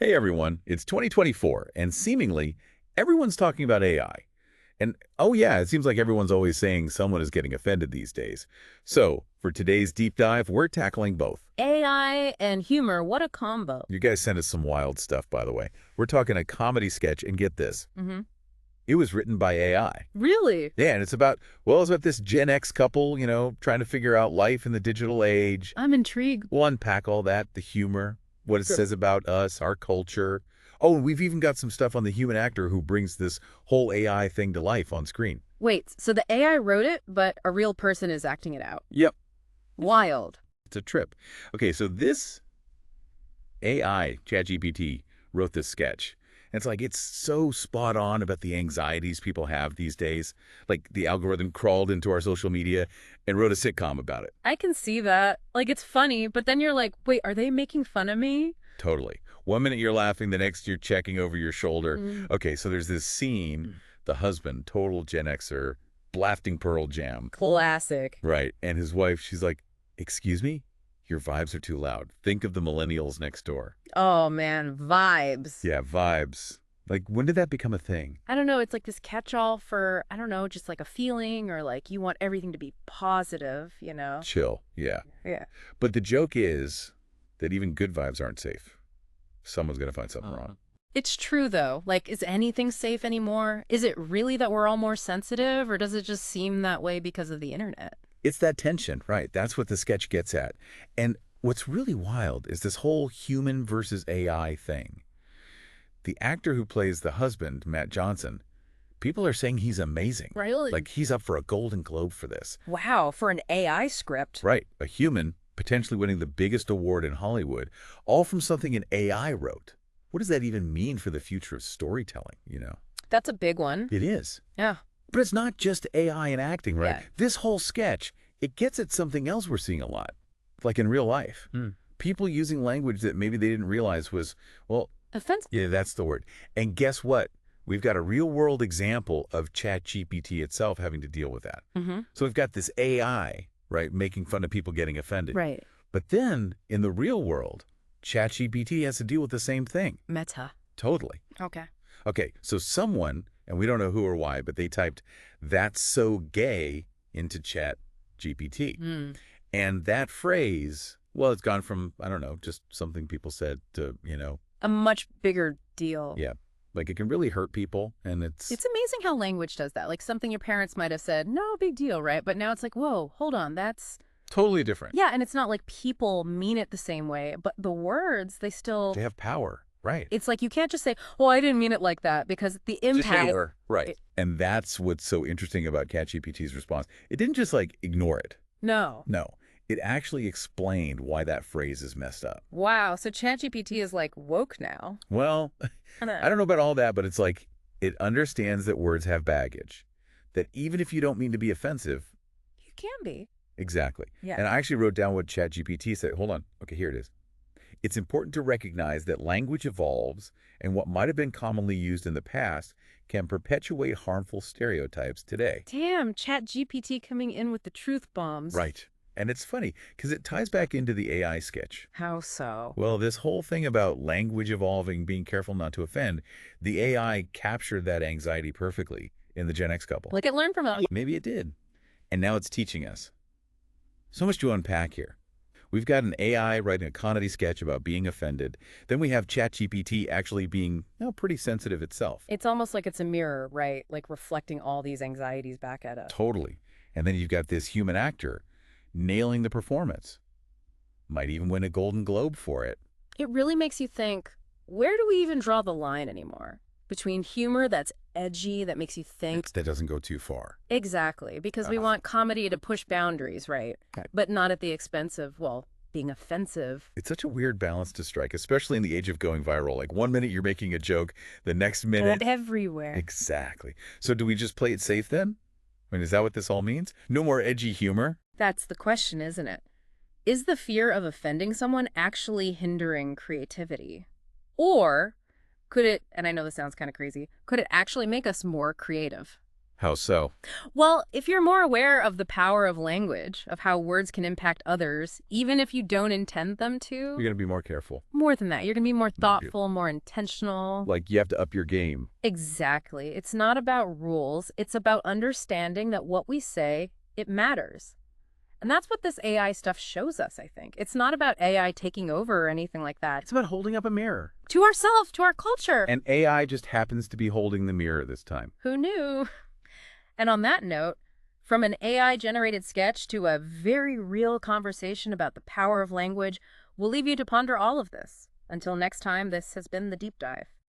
Hey everyone, it's 2024, and seemingly everyone's talking about AI. And oh yeah, it seems like everyone's always saying someone is getting offended these days. So, for today's deep dive, we're tackling both. AI and humor, what a combo. You guys sent us some wild stuff, by the way. We're talking a comedy sketch, and get this, hmm it was written by AI. Really? Yeah, and it's about this Gen X couple, trying to figure out life in the digital age. I'm intrigued. We'll unpack all that, the humor, what it Sure. says about us, our culture. Oh, and we've even got some stuff on the human actor who brings this whole AI thing to life on screen. Wait, so the AI wrote it, but a real person is acting it out. Yep. Wild. It's a trip. Okay, so this AI, ChatGPT, wrote this sketch. And it's so spot on about the anxieties people have these days. Like the algorithm crawled into our social media and wrote a sitcom about it. I can see that. Like, it's funny, but then you're like, wait, are they making fun of me? Totally. One minute you're laughing, the next you're checking over your shoulder. Mm. Okay, so there's this scene, the husband, total Gen Xer, blasting Pearl Jam. Classic. Right. And his wife, she's like, "Excuse me? Your vibes are too loud. Think of the millennials next door." Oh, man, vibes. Yeah, vibes. Like, when did that become a thing? I don't know, it's like this catch-all for, I don't know, just like a feeling or like you want everything to be positive, you know? Chill. Yeah. Yeah. But the joke is that even good vibes aren't safe. Someone's going to find something wrong. It's true, though. Like, is anything safe anymore? Is it really that we're all more sensitive, or does it just seem that way because of the internet? It's that tension, right? That's what the sketch gets at. And what's really wild is this whole human versus AI thing. The actor who plays the husband, Matt Johnson, people are saying he's amazing. Really? Like he's up for a Golden Globe for this. Wow, for an AI script. Right. A human potentially winning the biggest award in Hollywood, all from something an AI wrote. What does that even mean for the future of storytelling? That's a big one. It is. Yeah. But it's not just AI and acting, right? Yeah. This whole sketch, it gets at something else we're seeing a lot, like in real life. People using language that maybe they didn't realize was, well, Offensive. yeah, that's the word. And guess what? We've got a real-world example of ChatGPT itself having to deal with that. Mm-hmm. So we've got this AI, right, making fun of people getting offended. Right. But then, in the real world, ChatGPT has to deal with the same thing. Meta. Totally. Okay. Okay, so someone, and we don't know who or why, but they typed, "That's so gay," into ChatGPT. Mm. And that phrase, well, it's gone from, I don't know, just something people said to, A much bigger deal. yeah, like it can really hurt people. And it's It's amazing how language does that. Like something your parents might have said, no big deal, right? But now it's like, whoa, hold on, that's... totally different. Yeah, and it's not like people mean it the same way, but the words, they still... They have power, right? It's like you can't just say, oh, I didn't mean it like that, because the impact... Right. And that's what's so interesting about ChatGPT's response. It didn't just like ignore it. No. No, it actually explained why that phrase is messed up. Wow, so ChatGPT is like woke now. Well, I don't know about all that, but it's like it understands that words have baggage, that even if you don't mean to be offensive, You can be. exactly. Yeah. And I actually wrote down what ChatGPT said. Hold on. Okay, here it is. It's important to recognize that language evolves, and what might have been commonly used in the past can perpetuate harmful stereotypes today. Damn, ChatGPT coming in with the truth bombs. Right. And it's funny because it ties back into the AI sketch. How so? Well, this whole thing about language evolving, being careful not to offend, the AI captured that anxiety perfectly in the Gen X couple. Like it learned from it. Maybe it did. And now it's teaching us. So much to unpack here. We've got an AI writing a comedy sketch about being offended. Then we have ChatGPT actually being pretty sensitive itself. It's almost like it's a mirror, right? Like reflecting all these anxieties back at us. Totally. And then you've got this human actor nailing the performance. Might even win a Golden Globe for it. It really makes you think, where do we even draw the line anymore? Between humor that's edgy, that makes you think. That doesn't go too far. Exactly, because we want comedy to push boundaries, right? Okay. But not at the expense of, well, being offensive. It's such a weird balance to strike, especially in the age of going viral. Like one minute you're making a joke, the next minute... Everywhere. Exactly. So do we just play it safe then? I mean, is that what this all means? No more edgy humor? That's the question, isn't it? Is the fear of offending someone actually hindering creativity? Or could it, and I know this sounds kind of crazy, could it actually make us more creative? How so? Well, if you're more aware of the power of language, of how words can impact others, even if you don't intend them You're to, going to be more careful. more than that, you're going to be more Got you. thoughtful, more intentional. Like you have to up your game. Exactly. It's not about rules. It's about understanding that what we say, it matters. And that's what this AI stuff shows us, I think. It's not about AI taking over or anything like that. It's about holding up a mirror. To ourselves, to our culture. And AI just happens to be holding the mirror this time. Who knew? And on that note, from an AI-generated sketch to a very real conversation about the power of language, we'll leave you to ponder all of this. Until next time, this has been The Deep Dive.